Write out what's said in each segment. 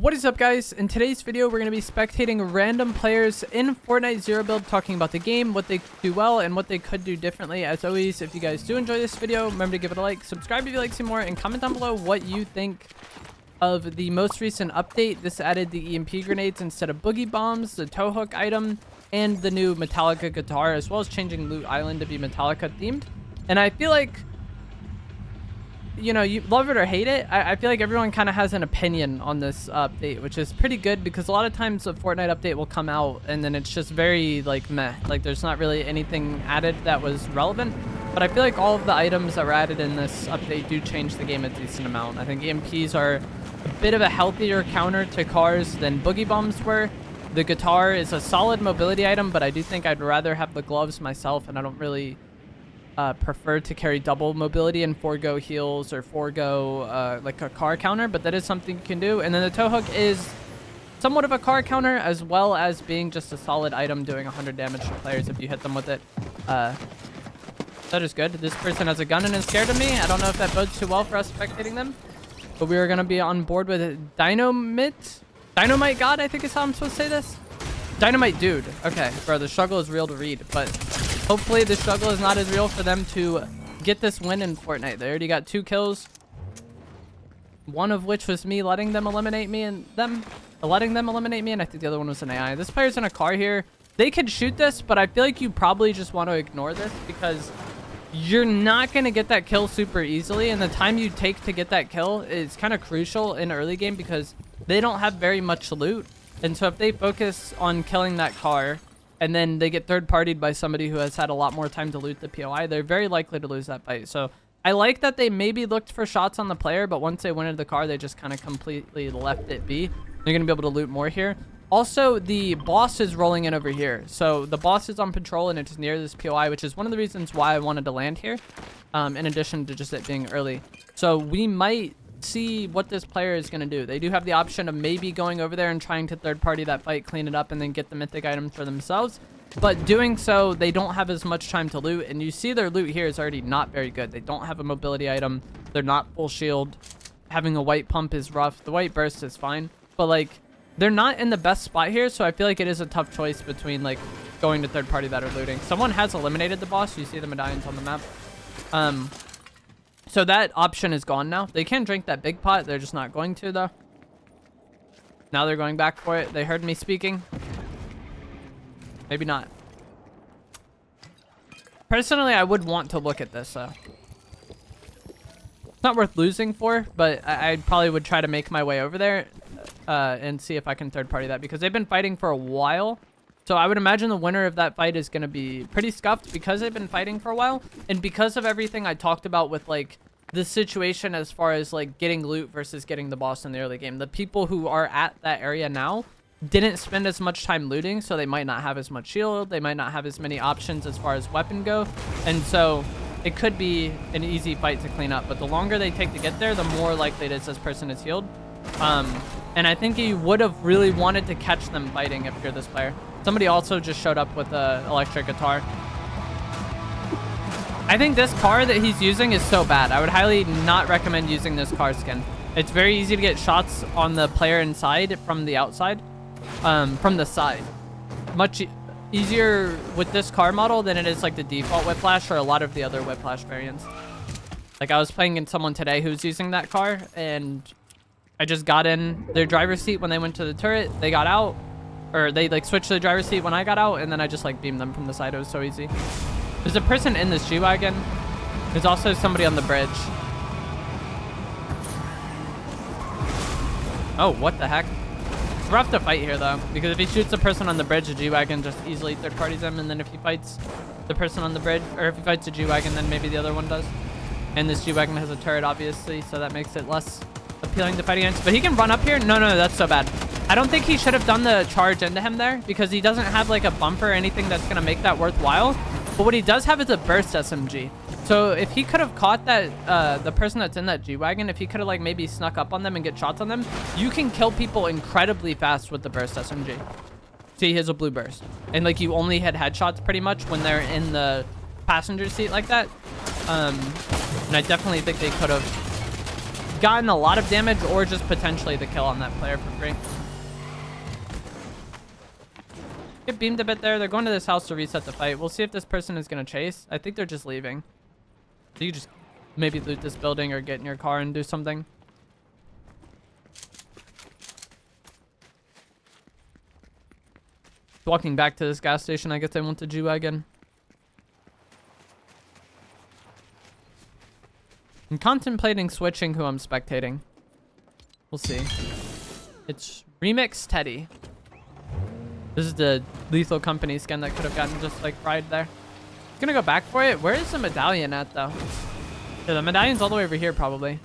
What is up, guys? In today's video, we're going to be spectating random players in Fortnite Zero Build, talking about the game, what they do well, and what they could do differently. As always, if you guys do enjoy this video, remember to give it a like, subscribe if you like to see more, and comment down below what you think of the most recent update. This added the EMP grenades instead of boogie bombs, the tow hook item, and the new Metallica guitar, as well as changing Loot Island to be Metallica themed. And I feel like, you know, you love it or hate it, I feel like everyone kind of has an opinion on this update, which is pretty good, because a lot of times a Fortnite update will come out and then it's just very like meh, like there's not really anything added that was relevant. But I feel like all of the items that were added in this update do change the game a decent amount. I think EMPs are a bit of a healthier counter to cars than boogie bombs were. The guitar is a solid mobility item, but I do think I'd rather have the gloves myself, and I don't really prefer to carry double mobility and forego heals or forego like a car counter, but that is something you can do. And then the tow hook is somewhat of a car counter, as well as being just a solid item doing 100 damage to players if you hit them with it. That is good. This person has a gun and is scared of me. I don't know if that bodes too well for us spectating them, but we are going to be on board with Dynamite God, I think is how I'm supposed to say this. Dynamite Dude. Okay, bro, the struggle is real to read, but hopefully the struggle is not as real for them to get this win in Fortnite. They already got 2 kills, one of which was me letting them eliminate me, and letting them eliminate me, and I think the other one was an AI. This player's in a car here. They could shoot this, but I feel like you probably just want to ignore this, because you're not going to get that kill super easily, and the time you take to get that kill is kind of crucial in early game, because they don't have very much loot. And so if they focus on killing that car and then they get third-partied by somebody who has had a lot more time to loot the POI, they're very likely to lose that fight. So I like that they maybe looked for shots on the player, but once they went into the car, they just kind of completely left it be. They're going to be able to loot more here. Also, the boss is rolling in over here. So the boss is on patrol, and it's near this POI, which is one of the reasons why I wanted to land here, in addition to just it being early. So we might see what this player is going to do. They do have the option of maybe going over there and trying to third party that fight, clean it up, and then get the mythic items for themselves. But doing so, they don't have as much time to loot, and you see their loot here is already not very good. They don't have a mobility item. They're not full shield. Having a white pump is rough. The white burst is fine, but like they're not in the best spot here, so I feel like it is a tough choice between like going to third party that or looting. Someone has eliminated the boss. You see the medallions on the map. So that option is gone now. They can drink that big pot. They're just not going to, though. Now they're going back for it. They heard me speaking. Maybe not. Personally, I would want to look at this, though. It's not worth losing for, but I probably would try to make my way over there and see if I can third party that, because they've been fighting for a while. So I would imagine the winner of that fight is going to be pretty scuffed, because they've been fighting for a while. And because of everything I talked about with like the situation as far as like getting loot versus getting the boss in the early game. The people who are at that area now didn't spend as much time looting, so they might not have as much shield. They might not have as many options as far as weapon go. And so it could be an easy fight to clean up. But the longer they take to get there, the more likely it is this person is healed. And I think you would have really wanted to catch them fighting if you're this player. Somebody also just showed up with an electric guitar. I think this car that he's using is so bad. I would highly not recommend using this car skin. It's very easy to get shots on the player inside from the outside, from the side. Much easier with this car model than it is like the default Whiplash or a lot of the other Whiplash variants. Like I was playing against someone today who's using that car, and I just got in their driver's seat when they went to the turret. They got out. Or they like switched to the driver's seat when I got out, and then I just like beamed them from the side. It was so easy. There's a person in this G-Wagon. There's also somebody on the bridge. Oh, what the heck? It's rough to fight here though, because if he shoots the person on the bridge, the G-Wagon just easily third parties him, and then if he fights the person on the bridge, or if he fights the G-Wagon, then maybe the other one does. And this G-Wagon has a turret, obviously, so that makes it less appealing to fight against. But he can run up here. No, that's so bad. I don't think he should have done the charge into him there, because he doesn't have like a bumper or anything that's going to make that worthwhile. But what he does have is a burst SMG. So if he could have caught that, the person that's in that G-Wagon, if he could have like maybe snuck up on them and get shots on them, you can kill people incredibly fast with the burst SMG. See, here's a blue burst. And like you only hit headshots pretty much when they're in the passenger seat like that. And I definitely think they could have gotten a lot of damage or just potentially the kill on that player for free. Get beamed a bit there. They're going to this house to reset the fight. We'll see if this person is going to chase. I think they're just leaving. So you just maybe loot this building or get in your car and do something. Walking back to this gas station. I guess I want the G-Wagon. I'm contemplating switching who I'm spectating. We'll see. It's Remix Teddy. This is the Lethal Company skin that could have gotten just like fried there. Gonna go back for it. Where is the medallion at though? Yeah, the medallion's all the way over here probably.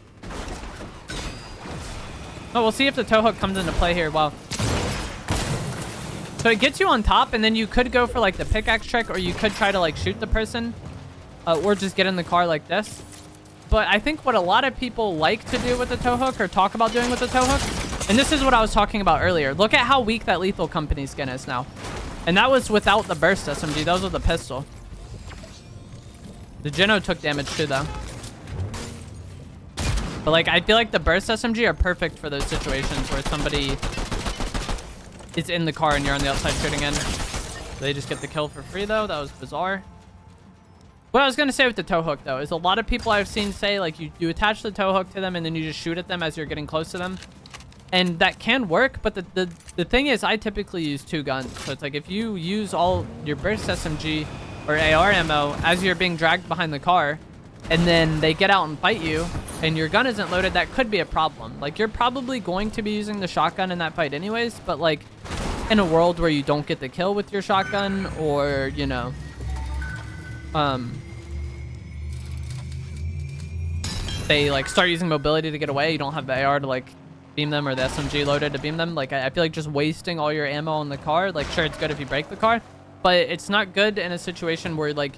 Oh, we'll see if the tow hook comes into play here. Well, so it gets you on top, and then you could go for like the pickaxe trick, or you could try to like shoot the person, or just get in the car like this. But I think what a lot of people like to do with the tow hook, or talk about doing with the tow hook, and this is what I was talking about earlier. Look at how weak that Lethal Company skin is now. And that was without the burst SMG. That was with the pistol. The Geno took damage too, though. But like, I feel like the burst SMG are perfect for those situations where somebody is in the car and you're on the outside shooting in. They just get the kill for free, though. That was bizarre. What I was going to say with the tow hook, though, is a lot of people I've seen say, like, you attach the tow hook to them and then you just shoot at them as you're getting close to them. And that can work, but the thing is, I typically use 2 guns. So it's like, if you use all your burst SMG or AR ammo as you're being dragged behind the car, and then they get out and fight you, and your gun isn't loaded, that could be a problem. Like, you're probably going to be using the shotgun in that fight anyways, but, like, in a world where you don't get the kill with your shotgun, or, you know, they, like, start using mobility to get away, you don't have the AR to, like, beam them, or the SMG loaded to beam them. Like, I feel like just wasting all your ammo in the car, like, sure, it's good if you break the car, but it's not good in a situation where, like,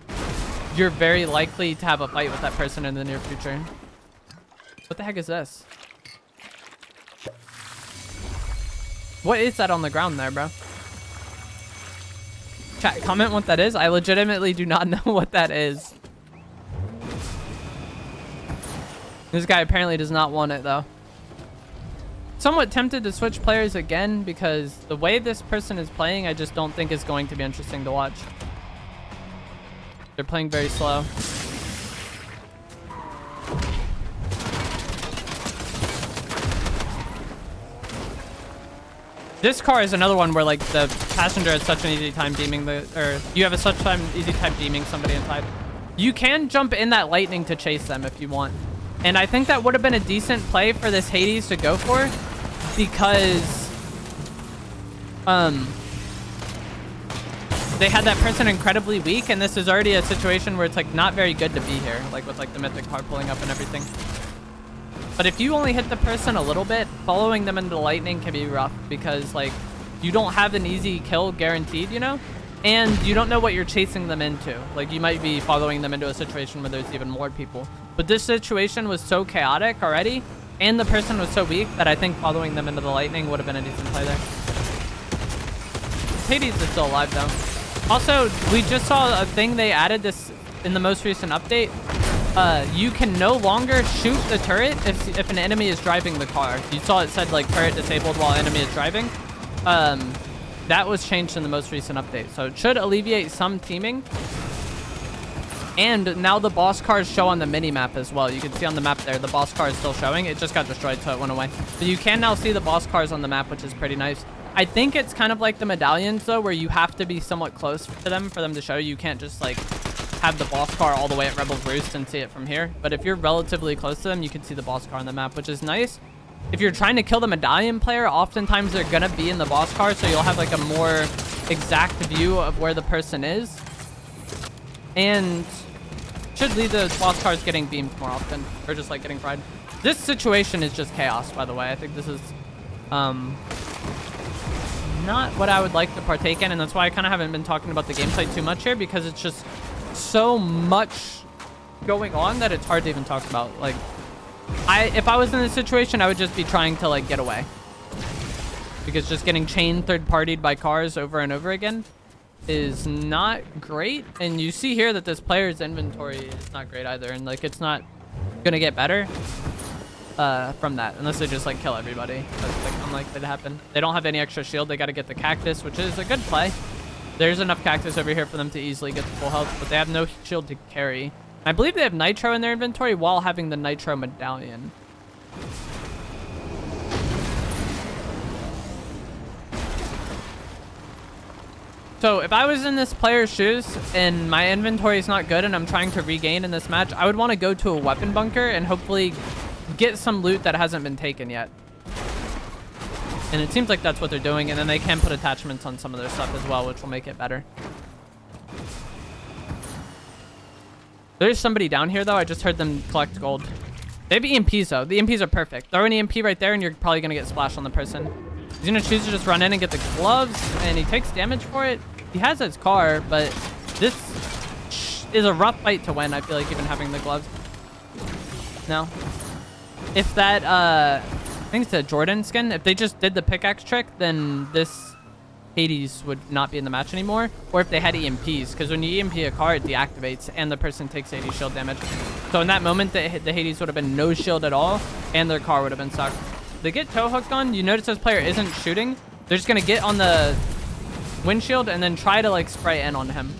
you're very likely to have a fight with that person in the near future. What the heck is this? What is that on the ground there, bro? Chat, comment what that is. I legitimately do not know what that is. This guy apparently does not want it, though. Somewhat tempted to switch players again because the way this person is playing, I just don't think is going to be interesting to watch. They're playing very slow. This car is another one where, like, the passenger has such an easy time deeming you have such an easy time deeming somebody inside. You can jump in that lightning to chase them if you want. And I think that would have been a decent play for this Hades to go for, because they had that person incredibly weak, and this is already a situation where it's like not very good to be here, like with like the mythic car pulling up and everything. But if you only hit the person a little bit, following them into the lightning can be rough, because like you don't have an easy kill guaranteed, you know, and you don't know what you're chasing them into. Like, you might be following them into a situation where there's even more people, but this situation was so chaotic already, and the person was so weak, that I think following them into the lightning would have been a decent play there. Hades is still alive though. Also, we just saw a thing they added this in the most recent update. You can no longer shoot the turret if an enemy is driving the car. You saw it said like turret disabled while enemy is driving. That was changed in the most recent update, so it should alleviate some teaming. And now the boss cars show on the mini map as well. You can see on the map there, the boss car is still showing. It just got destroyed, so it went away. But you can now see the boss cars on the map, which is pretty nice. I think it's kind of like the medallions, though, where you have to be somewhat close to them for them to show. You can't just, like, have the boss car all the way at Rebel's Roost and see it from here. But if you're relatively close to them, you can see the boss car on the map, which is nice. If you're trying to kill the medallion player, oftentimes they're going to be in the boss car, so you'll have, like, a more exact view of where the person is. And should lead to boss cars getting beamed more often, or just, like, getting fried. This situation is just chaos, by the way. I think this is not what I would like to partake in, and that's why I kind of haven't been talking about the gameplay too much here, because it's just so much going on that it's hard to even talk about. Like, if I was in this situation, I would just be trying to, like, get away, because just getting chain third-partied by cars over and over again is not great. And you see here that this player's inventory is not great either, and like, it's not gonna get better. from that, unless they just like kill everybody. That's like unlikely to happen. They don't have any extra shield. They got to get the cactus, which is a good play. There's enough cactus over here for them to easily get the full health, but they have no shield to carry. I believe they have nitro in their inventory while having the nitro medallion. So if I was in this player's shoes and my inventory is not good and I'm trying to regain in this match, I would want to go to a weapon bunker and hopefully get some loot that hasn't been taken yet. And it seems like that's what they're doing, and then they can put attachments on some of their stuff as well, which will make it better. There's somebody down here, though. I just heard them collect gold. They have EMPs, though. The EMPs are perfect. Throw an EMP right there, and you're probably going to get splashed on the person. He's going to choose to just run in and get the gloves, and he takes damage for it. He has his car, but this is a rough fight to win, I feel like, even having the gloves. No. If that, I think it's a Jordan skin. If they just did the pickaxe trick, then this Hades would not be in the match anymore. Or if they had EMPs, because when you EMP a car, it deactivates and the person takes 80 shield damage. So in that moment, the Hades would have been no shield at all, and their car would have been stuck. They get toe hooked on. You notice this player isn't shooting. They're just going to get on the windshield and then try to like spray in on him.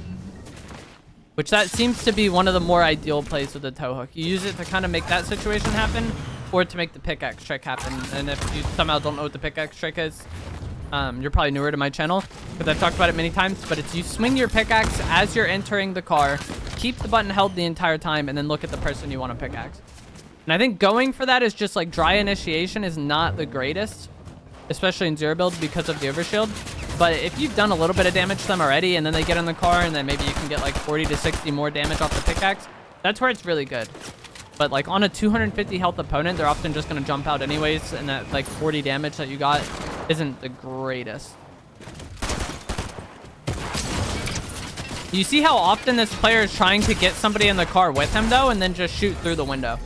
Which that seems to be one of the more ideal plays with the toe hook. You use it to kind of make that situation happen, or to make the pickaxe trick happen. And if you somehow don't know what the pickaxe trick is, you're probably newer to my channel, because I've talked about it many times, but it's you swing your pickaxe as you're entering the car, keep the button held the entire time, and then look at the person you want to pickaxe. And I think going for that is just like dry initiation is not the greatest, especially in zero build because of the overshield. But if you've done a little bit of damage to them already, and then they get in the car, and then maybe you can get like 40 to 60 more damage off the pickaxe, that's where it's really good. But like on a 250 health opponent, they're often just going to jump out anyways, and that like 40 damage that you got isn't the greatest. You see how often this player is trying to get somebody in the car with him, though, and then just shoot through the window.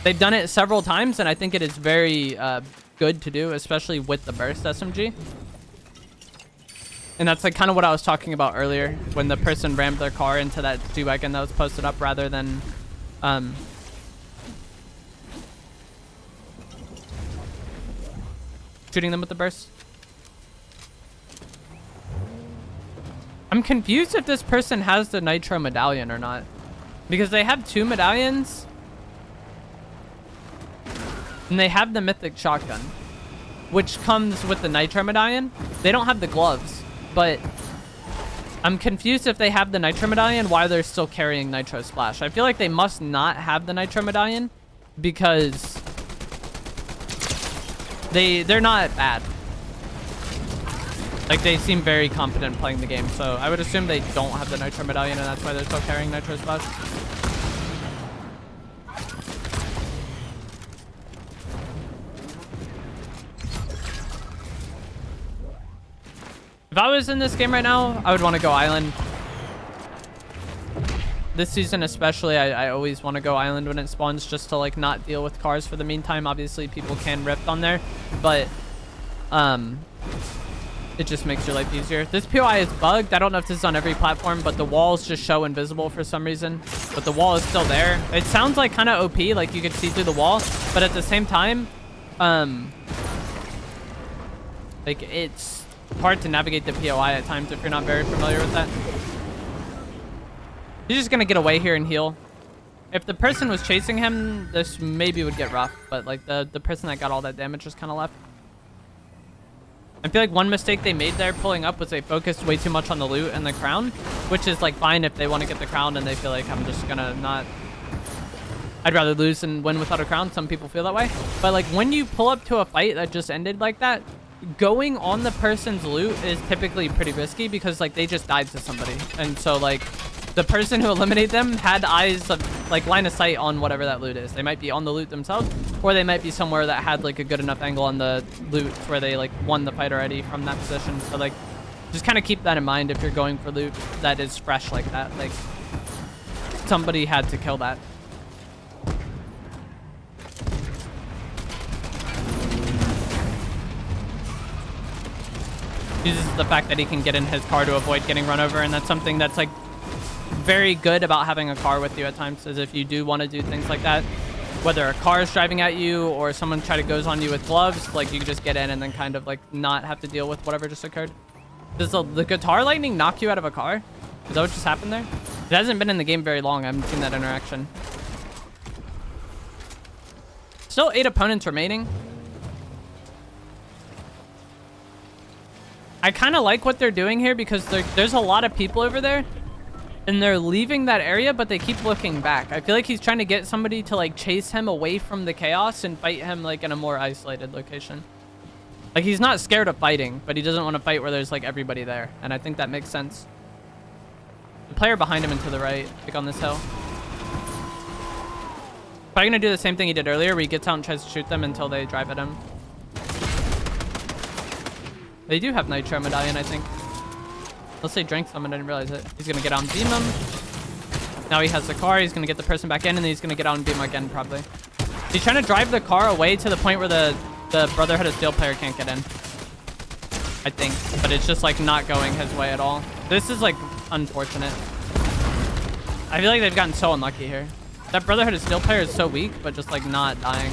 They've done it several times, and I think it is very good to do, especially with the burst SMG. And that's like kind of what I was talking about earlier, when the person rammed their car into that G-Wagon that was posted up, rather than shooting them with the burst. I'm confused if this person has the nitro medallion or not, because they have 2 medallions and they have the mythic shotgun, which comes with the nitro medallion. They don't have the gloves, but I'm confused if they have the nitro medallion, why they're still carrying nitro splash. I feel like they must not have the nitro medallion, because they're not bad. Like, they seem very competent playing the game, so I would assume they don't have the nitro medallion, and that's why they're still carrying nitro splash. If I was in this game right now, I would want to go island. This season especially, I always want to go island when it spawns, just to like not deal with cars for the meantime. Obviously, people can rift on there, but it just makes your life easier. This POI is bugged. I don't know if this is on every platform, but the walls just show invisible for some reason. But the wall is still there. It sounds like kind of OP, like you could see through the wall, but at the same time, like it's hard to navigate the POI at times if you're not very familiar with that. He's just gonna get away here and heal. If the person was chasing him, this maybe would get rough, but like the person that got all that damage just kind of left. I feel like one mistake they made there pulling up was they focused way too much on the loot and the crown, which is like fine if they want to get the crown and they feel like I'm just gonna not... I'd rather lose than win without a crown. Some people feel that way. But like when you pull up to a fight that just ended like that, going on the person's loot is typically pretty risky, because like they just died to somebody. And so like the person who eliminated them had eyes of like line of sight on whatever that loot is. They might be on the loot themselves, or they might be somewhere that had like a good enough angle on the loot where they like won the fight already from that position. So like just kind of keep that in mind if you're going for loot that is fresh like that. Like somebody had to kill that. Uses the fact that he can get in his car to avoid getting run over, and that's something that's like very good about having a car with you at times, is if you do want to do things like that, whether a car is driving at you or someone goes on you with gloves, like you can just get in and then kind of like not have to deal with whatever just occurred. Does the guitar lightning knock you out of a car? Is that what just happened there? It hasn't been in the game very long. I haven't seen that interaction. Still 8 opponents remaining. I kind of like what they're doing here because there's a lot of people over there and they're leaving that area, but they keep looking back. I feel like he's trying to get somebody to like chase him away from the chaos and fight him like in a more isolated location. Like he's not scared of fighting, but he doesn't want to fight where there's like everybody there. And I think that makes sense. The player behind him and to the right, like on this hill. Probably gonna do the same thing he did earlier where he gets out and tries to shoot them until they drive at him. They do have Nitro Medallion, I think. Unless they drank some and I didn't realize it. He's gonna get out and beam him. Now he has the car. He's gonna get the person back in and then he's gonna get out and beam again probably. He's trying to drive the car away to the point where the Brotherhood of Steel player can't get in. I think. But it's just like not going his way at all. This is like unfortunate. I feel like they've gotten so unlucky here. That Brotherhood of Steel player is so weak, but just like not dying.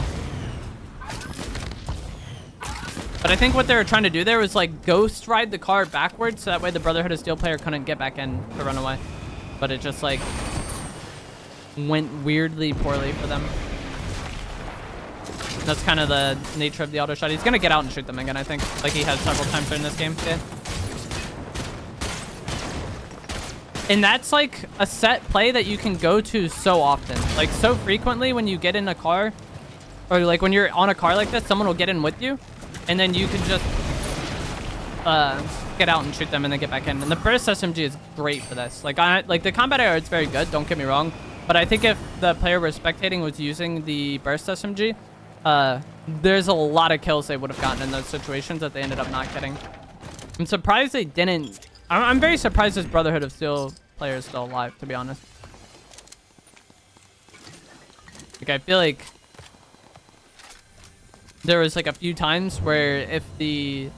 But I think what they were trying to do there was like ghost ride the car backwards so that way the Brotherhood of Steel player couldn't get back in to run away. But it just like went weirdly poorly for them. That's kind of the nature of the auto shot. He's going to get out and shoot them again, I think. Like he has several times during this game. Yeah. And that's like a set play that you can go to so often. Like so frequently when you get in a car or like when you're on a car like this, someone will get in with you. And then you can just get out and shoot them and then get back in. And the burst SMG is great for this. Like the combat AR, it's very good. Don't get me wrong. But I think if the player we're spectating was using the burst SMG, there's a lot of kills they would have gotten in those situations that they ended up not getting. I'm surprised they didn't. I'm very surprised this Brotherhood of Steel player is still alive, to be honest. Like I feel like there was like a few times where if the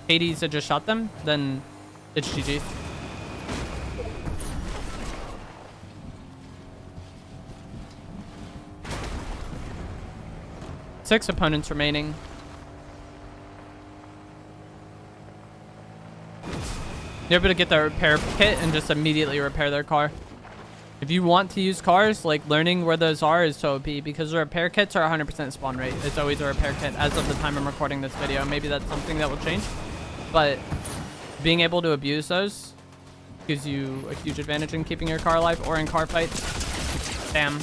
Hades had just shot them, then it's GG. Six opponents remaining. They're able to get their repair kit and just immediately repair their car. If you want to use cars, like learning where those are is so OP because the repair kits are 100% spawn rate. It's always a repair kit as of the time I'm recording this video. Maybe that's something that will change, but being able to abuse those gives you a huge advantage in keeping your car alive or in car fights. Damn.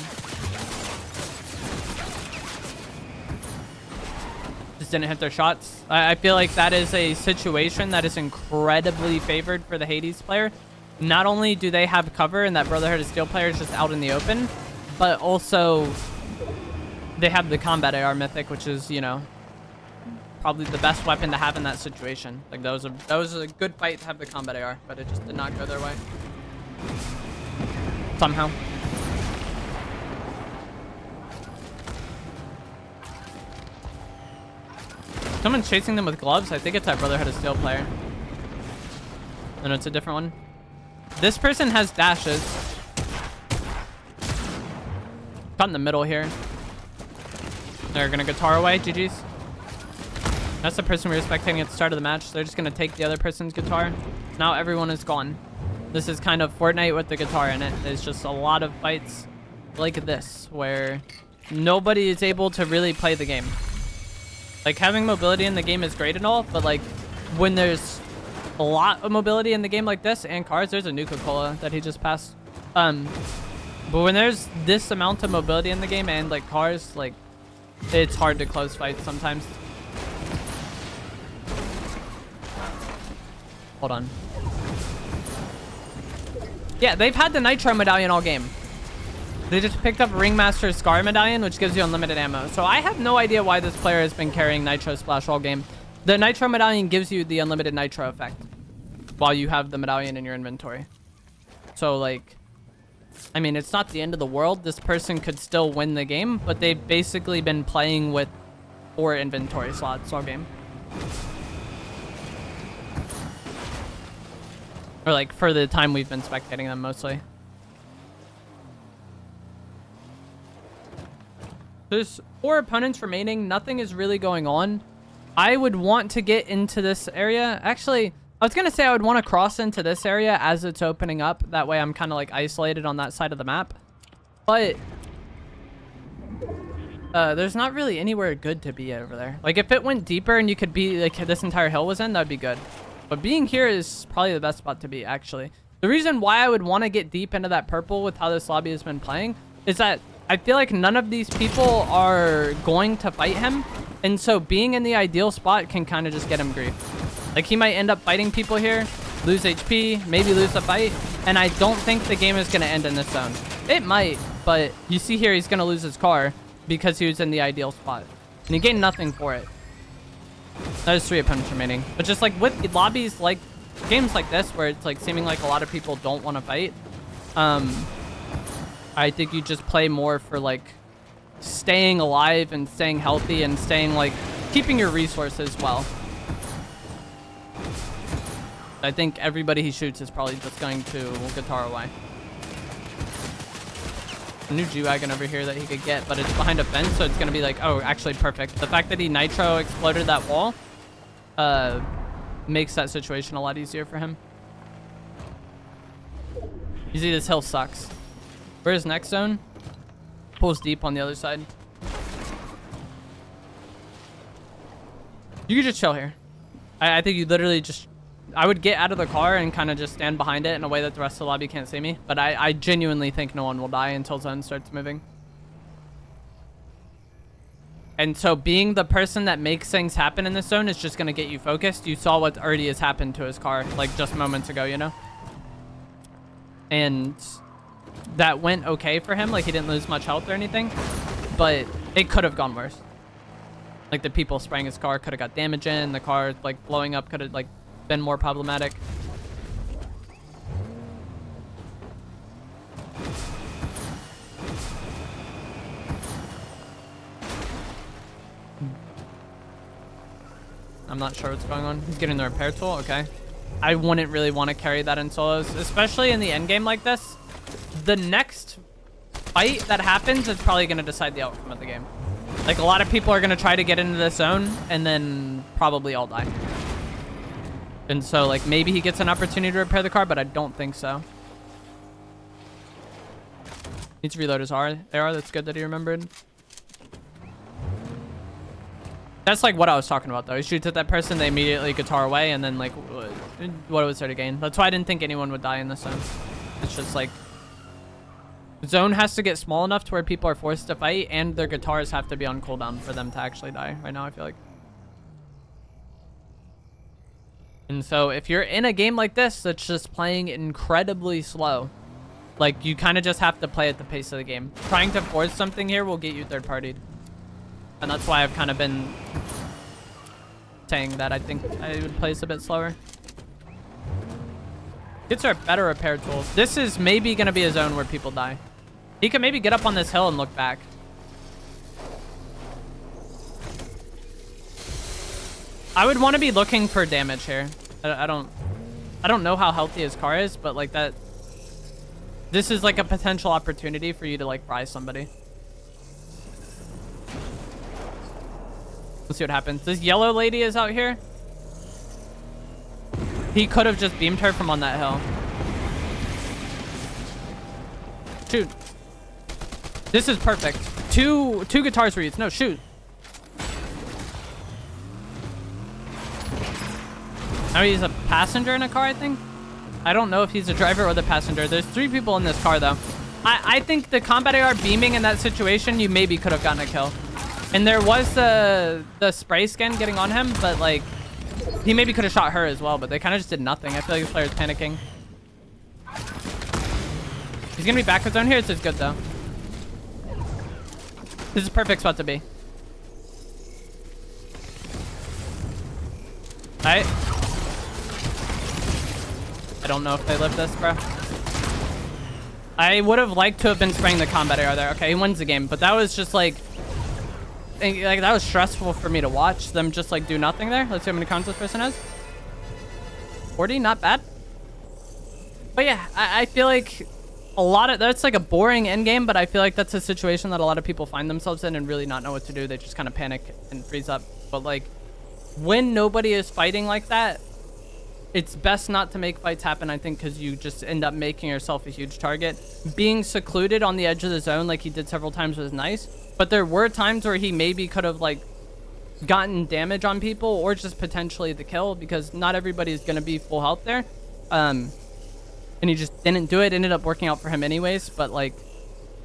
Just didn't hit their shots. I feel like that is a situation that is incredibly favored for the Hades player. Not only do they have cover and that Brotherhood of Steel player is just out in the open, but also they have the combat AR mythic, which is, you know, probably the best weapon to have in that situation. Like that was a good fight to have the combat AR, but it just did not go their way. Somehow. Someone's chasing them with gloves. I think it's that Brotherhood of Steel player. No, it's a different one. This person has dashes. Got in the middle here. They're gonna guitar away. GG's. That's the person we were spectating at the start of the match. They're just gonna take the other person's guitar. Now everyone is gone. This is kind of Fortnite with the guitar in it. There's just a lot of fights like this where nobody is able to really play the game. Like having mobility in the game is great and all, but like when there's a lot of mobility in the game like this and cars, there's a Nuka-Cola that he just passed. But when there's this amount of mobility in the game and like cars, like it's hard to close fights sometimes. Hold on. Yeah, they've had the Nitro Medallion all game. They just picked up Ringmaster's Scar Medallion, which gives you unlimited ammo. So I have no idea why this player has been carrying Nitro Splash all game. The Nitro Medallion gives you the unlimited Nitro effect while you have the medallion in your inventory. So, like, I mean, it's not the end of the world. This person could still win the game, but they've basically been playing with 4 inventory slots all game. Or, like, for the time we've been spectating them mostly. There's 4 opponents remaining. Nothing is really going on. I would want to get into this area. Actually, I was going to say I would want to cross into this area as it's opening up. That way I'm kind of like isolated on that side of the map. But there's not really anywhere good to be over there. Like if it went deeper and you could be like this entire hill was in, that'd be good. But being here is probably the best spot to be, actually. The reason why I would want to get deep into that purple with how this lobby has been playing is that I feel like none of these people are going to fight him. And so being in the ideal spot can kind of just get him grief. Like he might end up fighting people here, lose HP, maybe lose the fight. And I don't think the game is going to end in this zone. It might, but you see here he's going to lose his car because he was in the ideal spot. And he gained nothing for it. There's 3 opponents remaining. But just like with lobbies, like games like this where it's like seeming like a lot of people don't want to fight, I think you just play more for like staying alive and staying healthy and staying like keeping your resources well. I think everybody he shoots is probably just going to guitar away. A new G-Wagon over here that he could get, but it's behind a fence, so it's going to be like, oh, actually perfect. The fact that he nitro exploded that wall makes that situation a lot easier for him. You see this hill sucks. Where's next zone? Pulls deep on the other side. You could just chill here. I think you literally just... I would get out of the car and kind of just stand behind it in a way that the rest of the lobby can't see me. But I genuinely think no one will die until zone starts moving. And so being the person that makes things happen in this zone is just going to get you focused. You saw what already has happened to his car like just moments ago, you know? And that went okay for him. Like he didn't lose much health or anything. But it could have gone worse. Like the people spraying his car could have got damage in. The car like blowing up could have like been more problematic. I'm not sure what's going on. He's getting the repair tool. Okay. I wouldn't really want to carry that in solos, especially in the end game like this. The next fight that happens is probably going to decide the outcome of the game. Like a lot of people are going to try to get into this zone and then probably all die. And so like maybe he gets an opportunity to repair the car, but I don't think so. Needs to reload his AR. That's good that he remembered. That's like what I was talking about though. He shoots at that person, they immediately guitar away, and then like what was there to gain? That's why I didn't think anyone would die in this zone. It's just like zone has to get small enough to where people are forced to fight and their guitars have to be on cooldown for them to actually die right now, I feel like. And so if you're in a game like this that's just playing incredibly slow, like you kind of just have to play at the pace of the game. Trying to force something here will get you third partied. And that's why I've kind of been saying that I think I would place a bit slower. Gets our better repair tool. This is maybe going to be a zone where people die. He can maybe get up on this hill and look back. I would want to be looking for damage here. I don't know how healthy his car is, but like that, this is like a potential opportunity for you to like fry somebody. Let's see what happens. This yellow lady is out here. He could have just beamed her from on that hill. Shoot. This is perfect. Two guitars were used. No, shoot. Now he's a passenger in a car, I think. I don't know if he's a driver or the passenger. There's 3 people in this car, though. I think the combat AR beaming in that situation, you maybe could have gotten a kill. And there was the spray skin getting on him, but like he maybe could have shot her as well, but they kind of just did nothing. I feel like this player's panicking. He's gonna be back with zone here. This is good though. This is a perfect spot to be. Alright. I don't know if they live this, bro. I would have liked to have been spraying the combat AR there. Okay, he wins the game, but that was just like that was stressful for me to watch them just like do nothing there. Let's see how many cons this person has. 40, not bad. But yeah, I feel like a lot of that's like a boring end game, but I feel like that's a situation that a lot of people find themselves in and really not know what to do. They just kind of panic and freeze up. But like when nobody is fighting like that, it's best not to make fights happen, I think, because you just end up making yourself a huge target. Being secluded on the edge of the zone like he did several times was nice, but there were times where he maybe could have like gotten damage on people or just potentially the kill, because not everybody is going to be full health there. And he just didn't do it. Ended up working out for him anyways, but like,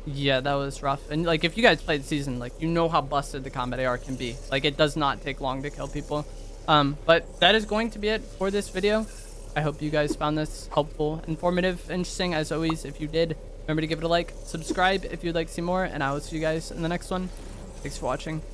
yeah, that was rough. And like, if you guys played the season, like, you know how busted the combat AR can be. Like, it does not take long to kill people. But that is going to be it for this video. I hope you guys found this helpful, informative, interesting. As always, if you did, remember to give it a like, subscribe if you'd like to see more, and I will see you guys in the next one. Thanks for watching.